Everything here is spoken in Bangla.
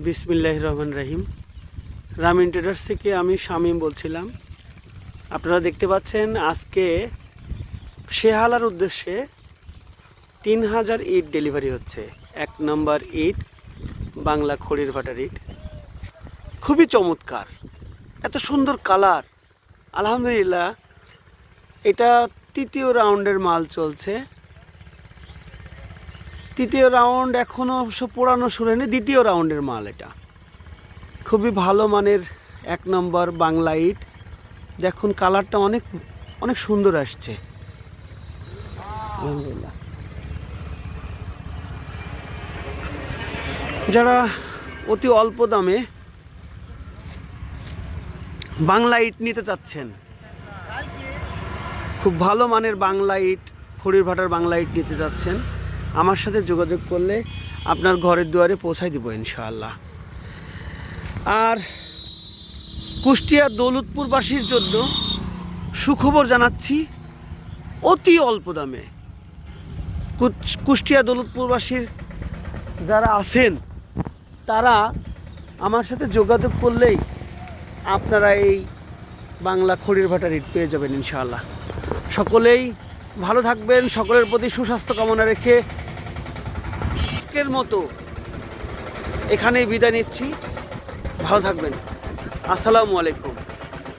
বিসমিল্লাহির রহমানির রহিম। রামিন ট্রেডার্স থেকে আমি শামীম বলছিলাম। আপনারা দেখতে পাচ্ছেন আজকে শেহালার উদ্দেশ্যে 3000 ইট ডেলিভারি হচ্ছে। 1 নম্বর ইট বাংলা খড়ির ভাটার ইট, খুবই চমৎকার, এত সুন্দর কালার। আলহামদুলিল্লাহ, এটা তৃতীয় রাউন্ডের মাল চলছে। তৃতীয় রাউন্ড এখনও অবশ্য পোড়ানো শুরু হয়নি, দ্বিতীয় রাউন্ডের মাল। এটা খুবই ভালো মানের 1 নম্বর বাংলা ইট। দেখুন কালারটা অনেক অনেক সুন্দর আসছে। আলহামদুলিল্লাহ, যারা অতি অল্প দামে বাংলা ইট নিতে চাচ্ছেন, খুব ভালো মানের বাংলা ইট, খড়ির ভাটার বাংলা ইট নিতে চাচ্ছেন, আমার সাথে যোগাযোগ করলে আপনার ঘরের দুয়ারে পৌঁছাই দিব ইনশাআল্লাহ। আর কুষ্টিয়া দৌলতপুরবাসীর জন্য সুখবর জানাচ্ছি, অতি অল্প দামে কুষ্টিয়া দৌলতপুরবাসীর যারা আছেন তারা আমার সাথে যোগাযোগ করলেই আপনারা এই বাংলা খড়ির ভাটার ইট পেয়ে যাবেন ইনশাআল্লাহ। সকলেই ভালো থাকবেন, সকলের প্রতি সুস্বাস্থ্য কামনা রেখে আজকের মতো এখানেই বিদায় নিচ্ছি। ভালো থাকবেন। আসসালামু আলাইকুম।